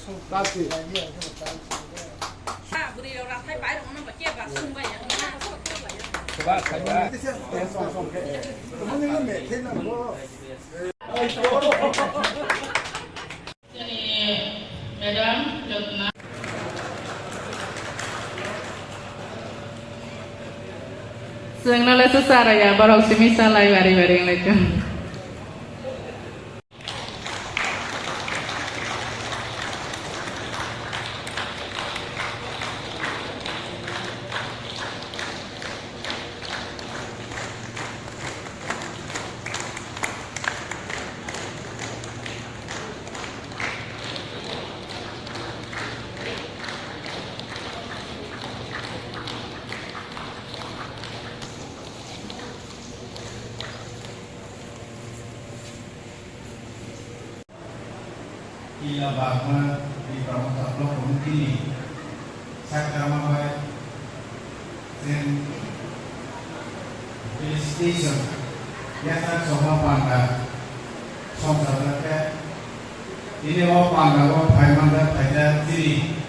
Kasih. Coba saya. Senang susah ya, baru semisal lagi bari-bari lagi. Ila bahwa di pramuka blok ini sakrama baik dan station yang tak sama panda sama saja ini mau panda mau paimanda pada diri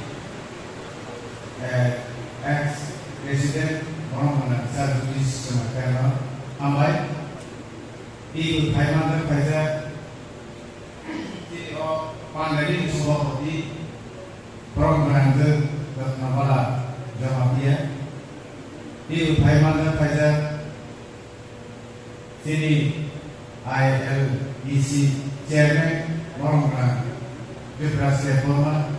ex resident orang mana servis semacam ambai itu paimanda pada Pandai sebuah bukti program itu bernama Jamaah di Thailand pada sini ILEC Chairman program Vibrasi Reforma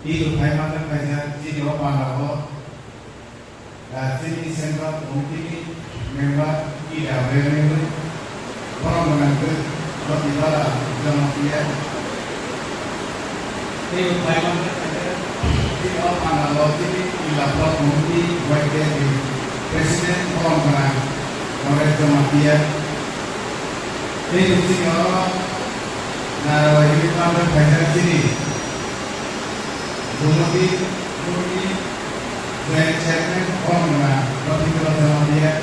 di Thailand pada sini Opanda sini Central Committee member IWM program itu berbicara Jamaah ini Thailand di Opanda ini dilakukan di bagian di Presiden Orang oleh Jamaah ini di orang nah ini pada bagian sini Bumi dan Chairman Orang lebih ke Jamaah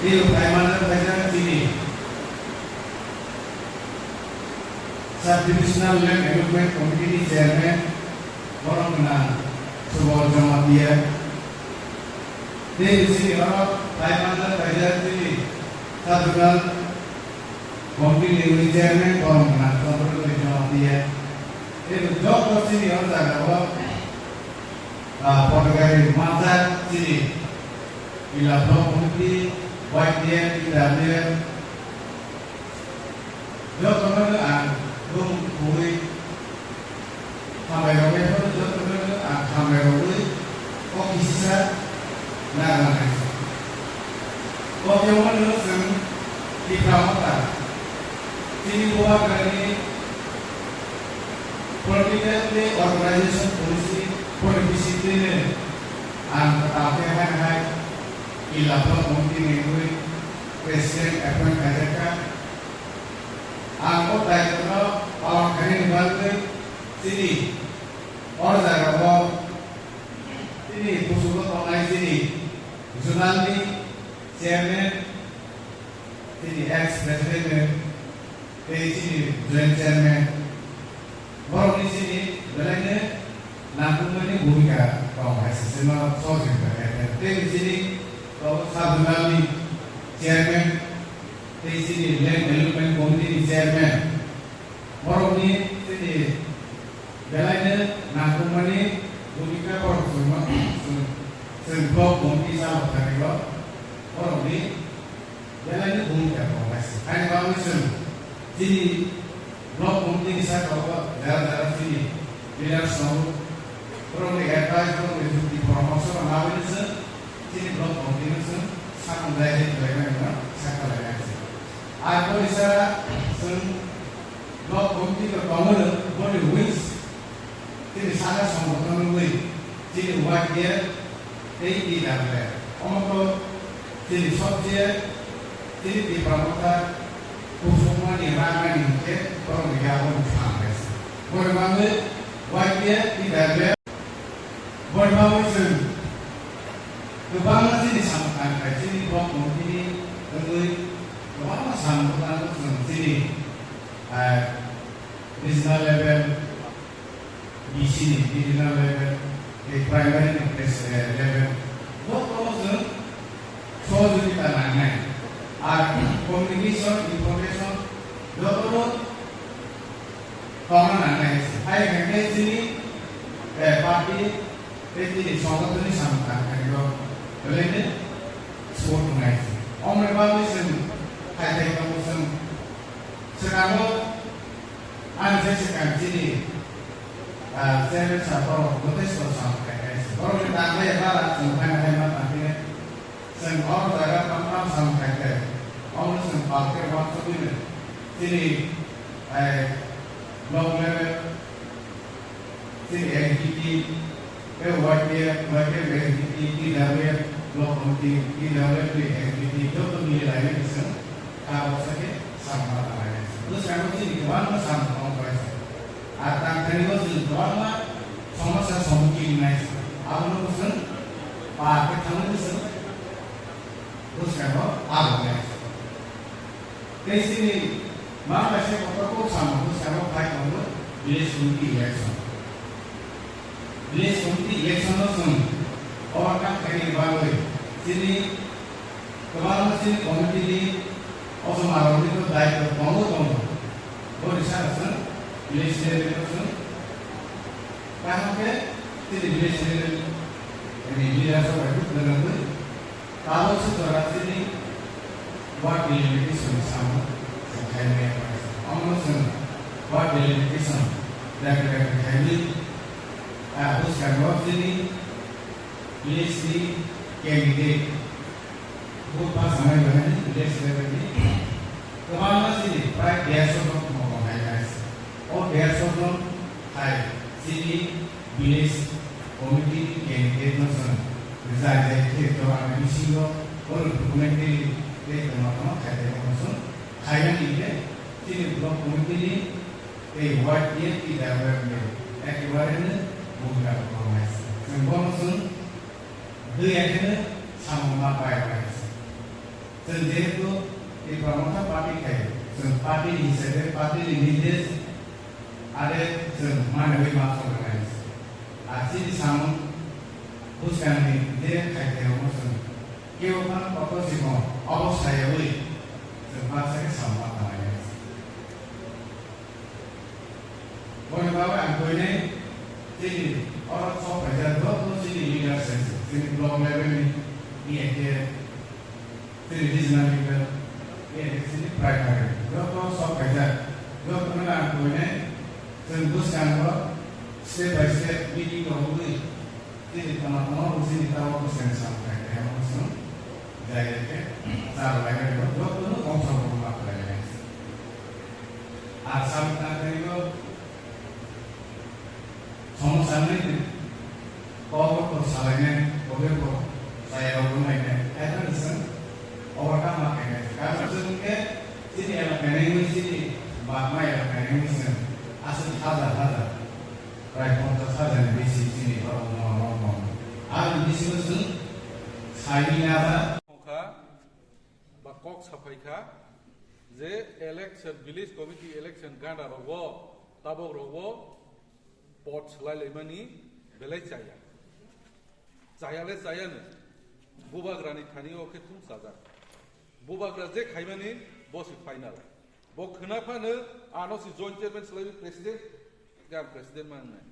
di Thailand bagian sini Subdivisional Land Development Committee Chairman orang menang sebuah Jamaah di sini orang Thailand pada sini Subdivisional Committee Chairman orang menang sebuah Jamaah itu job sini orang jaga Portugal masa sini bila blok committee white dia tidak dia job orang Bui sampai sampai kok bisa nah kok yang mana di Pramuka sini buat dari political organization polisi ini tetapi hai ilapor mungkin itu presiden apa mereka angkot daerah orang kering banget sini orang daerah sini pusat online sini Sunandi chairman sini ex president dari sini joint chairman baru di sini belanya nampung ini bumika kau masih semua sosial dari sini kau Sunandi chairman di sini Land Development Committee Chairman. Orang ini sini belanya nampung ini bumika orang semua semua committee sama tadi kok. Orang ini belanya bumika kau masih. Hanya kau misal sini blok committee saya kau daerah sini bila semua orang ini advice orang itu di promosi orang awal sini blok committee sangat baik dengan sangat baik. Aku bisa blok committee ke bangun boleh wins jadi sangat sama dengan win jadi buat dia tidak ada orang tu jadi subjek jadi di pramuka semua ni ramai ni orang digawan sampai boleh bangun buat dia tidak ada boleh bangun kebangun sini sama kan jadi blok committee dengan Lama sambutan sini, national level BC regional level, primary level, जों सहयोगिता लानाय आरो communication information जतरो खालामनानै आइखायनो जोंनि पार्टी बेबायदि संगठननि सामलायनायखौ ओरैनो सपोर्ट होनाय अमरेबाबो जों खायथायखौ जों सिगाङाव आं जेसेबां दिनै जेरै साफाव गथेस्थ सामलायनाय बर'नि दांनाय बारा जों फायनाय मा थांफिनो जों और जायगा पाम सामलायनाय और जों पार्टी वासुबिनो दिनै ब्लक लेभेल दिनै एनटीटी बे वाइडे एनटीटी टीडब्ल्यू ब्लक कमिटी टीडब्ल्यू एनटीटी जब मिलायनानै जों गावसोरनि सामलायनाय terus kamu sih di mana sama kompleks atang tadi lo sih doang sama saya somkin nice aku lo pesen pakai kamu pesen terus kamu apa nice di sini mana sih kok sama terus kamu pakai kamu beli sunti election lo sun orang kan kayak baru sini kemarin sini komite ini also malam itu dapat bangun और इस तरह से village level पर कहाँ पे तेरे village level यानी विलेज और ग्रुप लेवल पर तालों से तो रास्ते नहीं वाट डेलिमिटेशन सामने संख्या में आमलों से वाट डेलिमिटेशन लग हैवी उस कर्मों से नहीं विलेज की कैंडिडेट वो पास हमें बने विलेज लेवल में कमाल से प्राय 150 और 150 लोग है सिटी विलेज कमिटी कैंडिडेट में सन रिजाइड थे तो आगे मिसिंग और डॉक्यूमेंट्री ले तमाम खाते में सन खाया नहीं है सिटी ब्लॉक कमिटी ने एक वार्ड ये की डेवलपमेंट एक बार ने बुक कर रहा है संभव सन दो ऐसे सामना पाया है संदेह तो एक प्रमुख पार्टी है सन पार्टी हिस्से party leaders ada mana we maaf organize. Asli di sana, bukan ni dia kaya macam, kau kan apa sih mau, apa saya boleh, sempat saya sama namanya. Boleh bawa aku ini, jadi orang sok kerja tu sini leader sense, sini blog level ni ada, sini regional level, ni ada sini primary. Kalau sok kerja, kalau pernah aku ini Tembus kantor step by step meeting dahulu ini teman-teman mesti tahu pesan sampai yang langsung dari cara lain itu dulu konsol rumah lain asal kita itu sama ini kalau persalahnya kalau saya rumahnya itu bisa orang makanya kalau sebenarnya sini elemen ini sini bakma elemen ini asal ada right kontra dan basic ini orang ada di sini saya ada bakok sapaika je election village committee election ganda rogo tabok rogo pot selai lemani belai le saya ne bubagrani khani oke tum saja bubagra je khaimani boss final Bo kenapa ne? Ano si joint chairman selalu presiden, kan presiden mana?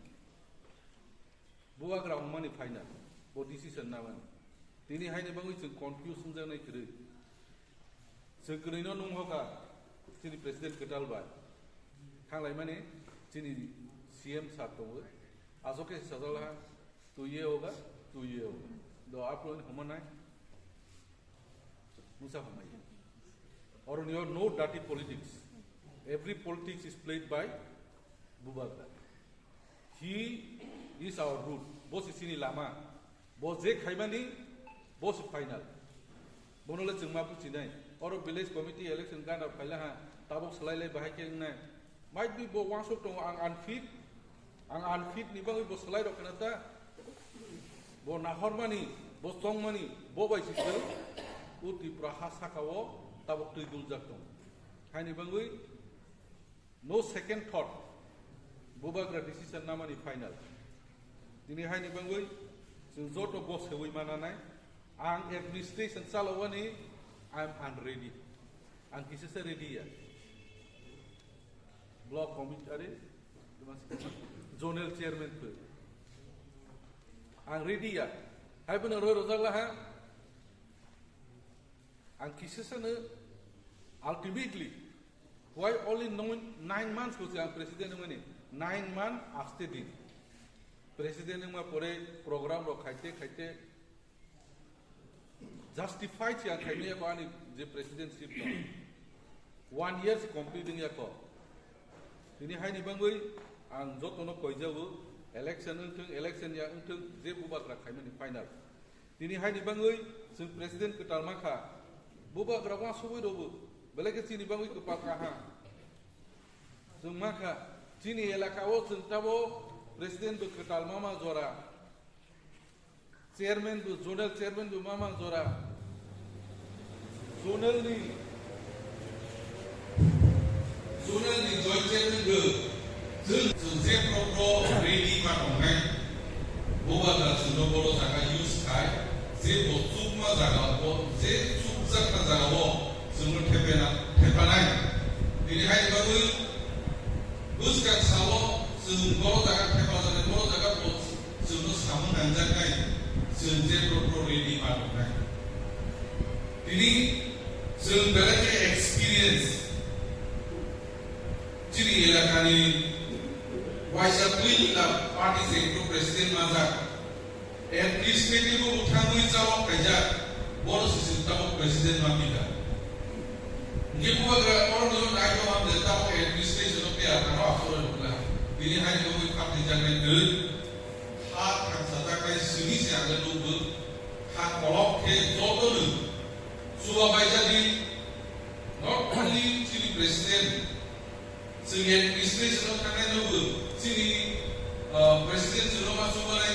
Buat kerana mana final, bo decision nama. Tini hanya bangun itu confusion jangan ikut. Sekarang nung hoka, sini presiden ketal bay. Kang lain mana? Sini CM satu. Asoke setelah tu ye hoga. Do upload mana? Musa mana? Or no dirty politics. Every politics is played by Bubagra. He is our root. Boss is sini lama. Boss je khaimani, boss final. Bonole cengma pu cinai. Or village committee election kan or pala ha tabok selai bahai ke nai. Might be bo wang sok tong ang unfit ni bang bo selai dok kenata. Bo nahormani, bo songmani, bo bai sistem. Uti prahasa kawo. Tabok tu dul jaktong. Hai ni bangui, no second thought. bubagra decision namani final. Dini hai ni bangui जों जत बस होई मानानाय आं एडमिनिस्ट्रेशन चालवानि I am unready. आं किससे रेडी या block committee zonal chairman पे आं रेडी या हाय बनो रोजागला हा आं किससे न ultimately why only 9 months को आं प्रेसिडेंट मने 9 months after दिन प्रेसिडेंट मा परे प्रोग्राम रो खाइते justified yang kami apa ni je presidency tu 1 year completing ya ko ini hai ni bangui ang jotono koijabu election ya untung je bubakra kami ni final ini hai ni bangui sung president ketal maka bubakra wa subui dobu belage sini bangui ke pakah sung maka sini elakawo sung tabo president bu ketal mama zora chairman bu zonal chairman bu mama zora zonal ni joint chairman bu sung je pro ready ma tongai boba da suno boro jaga use kai je botsuk ma jaga bo je chukjak na jaga bo sung thepanai ini hai bagu buskan sawo sung boro jaga thepajane boro jaga bo sung samun anjak kai Sunjay Pro ready malukai. Ini sebenarnya experience. Jadi elakani wajah pilih parti sektor presiden mazak. Administratif utangui jawab kerja boros sistem jawab presiden mamida. Jika bukan orang itu naik ke mana jawab administration itu ya kalau asuran bukan. Ini hanya kami parti jangan dulu. Hak yang saja kai sini sih ada dulu hak kolok ke jodoh lu sudah baca di not only sini presiden sehingga istri sudah kena dulu sini presiden sudah masuk balai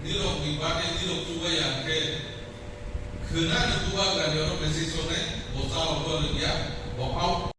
di rok ibadah di rok juga yang ke kena dua kan orang presiden bosal orang dia bawa